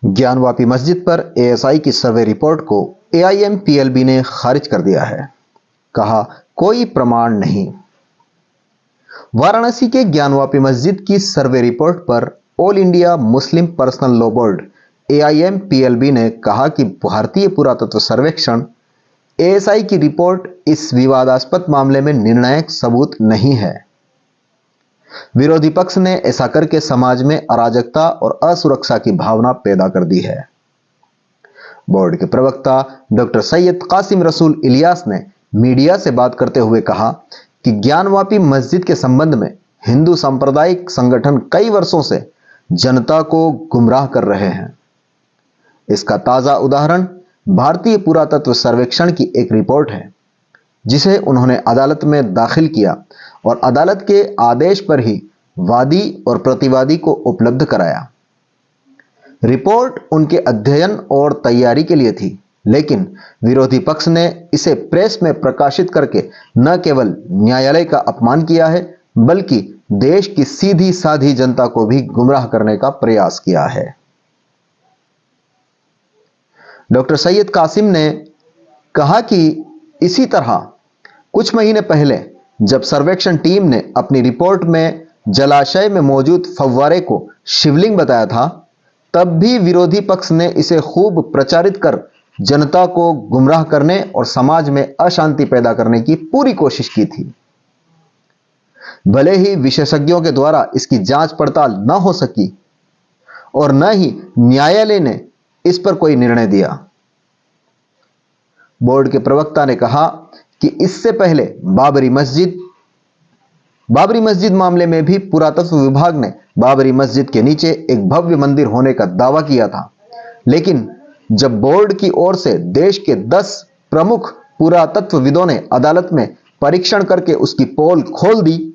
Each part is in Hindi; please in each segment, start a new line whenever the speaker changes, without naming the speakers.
ज्ञानवापी मस्जिद पर एएसआई की सर्वे रिपोर्ट को एआईएमपीएलबी ने खारिज कर दिया है। कहा, कोई प्रमाण नहीं। वाराणसी के ज्ञानवापी मस्जिद की सर्वे रिपोर्ट पर all India Muslim personal law board AIMPLB ने कहा कि भारतीय पुरातत्व सर्वेक्षण एएसआई की रिपोर्ट इस विवादास्पद मामले में निर्णायक सबूत नहीं है। विरोधी पक्ष ने ऐसा करके समाज में अराजकता और असुरक्षा की भावना पैदा कर दी है। बोर्ड के प्रवक्ता डॉक्टर सैयद कासिम रसूल इलियास ने मीडिया से बात करते हुए कहा कि ज्ञानवापी मस्जिद के संबंध में हिंदू सांप्रदायिक संगठन कई वर्षों से जनता को गुमराह कर रहे हैं। इसका ताजा उदाहरण भारतीय पुरातत्व सर्वेक्षण की एक रिपोर्ट है, जिसे उन्होंने अदालत में दाखिल किया और अदालत के आदेश पर ही वादी और प्रतिवादी को उपलब्ध कराया। रिपोर्ट उनके अध्ययन और तैयारी के लिए थी, लेकिन विरोधी पक्ष ने इसे प्रेस में प्रकाशित करके न केवल न्यायालय का अपमान किया है, बल्कि देश की सीधी साधी जनता को भी गुमराह करने का प्रयास किया है। डॉक्टर सैयद कासिम ने कहा कि इसी तरह कुछ महीने पहले जब सर्वेक्षण टीम ने अपनी रिपोर्ट में जलाशय में मौजूद फव्वारे को शिवलिंग बताया था, तब भी विरोधी पक्ष ने इसे खूब प्रचारित कर जनता को गुमराह करने और समाज में अशांति पैदा करने की पूरी कोशिश की थी। भले ही विशेषज्ञों के द्वारा इसकी जांच पड़ताल न हो सकी और न ही न्यायालय ने इस पर कोई निर्णय दिया। बोर्ड के प्रवक्ता ने कहा कि इससे पहले बाबरी मस्जिद मामले में भी पुरातत्व विभाग ने बाबरी मस्जिद के नीचे एक भव्य मंदिर होने का दावा किया था, लेकिन जब बोर्ड की ओर से देश के 10 प्रमुख पुरातत्वविदों ने अदालत में परीक्षण करके उसकी पोल खोल दी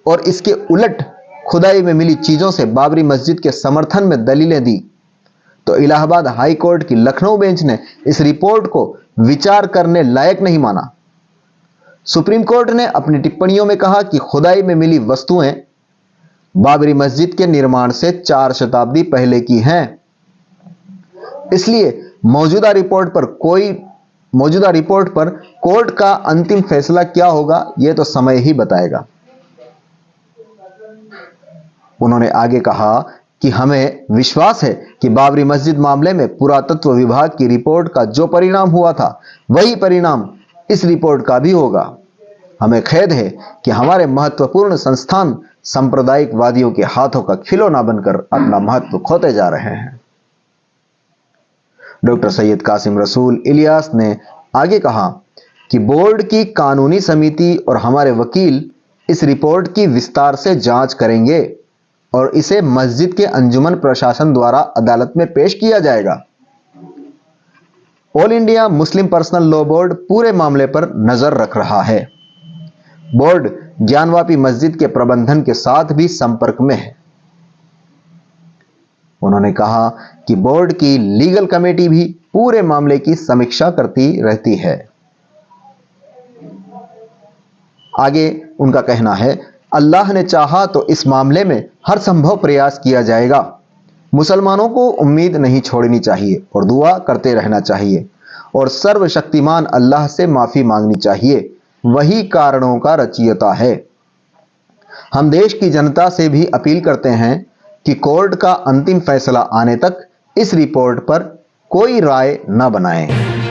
और इसके उलट खुदाई में मिली चीजों से बाबरी मस्जिद के समर्थन में दलीलें दी, तो इलाहाबाद हाई कोर्ट की लखनऊ बेंच ने इस रिपोर्ट को विचार करने लायक नहीं माना। सुप्रीम कोर्ट ने अपनी टिप्पणियों में कहा कि खुदाई में मिली वस्तुएं बाबरी मस्जिद के निर्माण से 4 शताब्दी पहले की हैं। इसलिए मौजूदा रिपोर्ट पर कोर्ट का अंतिम फैसला क्या होगा, यह तो समय ही बताएगा। उन्होंने आगे कहा कि हमें विश्वास है कि बाबरी मस्जिद मामले में पुरातत्व विभाग की रिपोर्ट का जो परिणाम हुआ था, वही परिणाम इस रिपोर्ट का भी होगा। हमें खेद है कि हमारे महत्वपूर्ण संस्थान सांप्रदायिकवादियों के हाथों का खिलौना बनकर अपना महत्व खोते जा रहे हैं। डॉक्टर सैयद कासिम रसूल इलियास ने आगे कहा कि बोर्ड की कानूनी समिति और हमारे वकील इस रिपोर्ट की विस्तार से जांच करेंगे और इसे मस्जिद के अंजुमन प्रशासन द्वारा अदालत में पेश किया जाएगा। All India Muslim personal law board पूरे मामले पर नजर रख रहा है। बोर्ड ज्ञानवापी मस्जिद के प्रबंधन के साथ भी संपर्क में है। उन्होंने कहा कि बोर्ड की लीगल कमेटी भी पूरे मामले की समीक्षा करती रहती है। आगे उनका कहना है, अल्लाह ने चाहा तो इस मामले में हर संभव प्रयास किया जाएगा। मुसलमानों को उम्मीद नहीं छोड़नी चाहिए और दुआ करते रहना चाहिए और सर्वशक्तिमान अल्लाह से माफी मांगनी चाहिए, वही कारणों का रचयिता है। हम देश की जनता से भी अपील करते हैं कि कोर्ट का अंतिम फैसला आने तक इस रिपोर्ट पर कोई राय न बनाएं।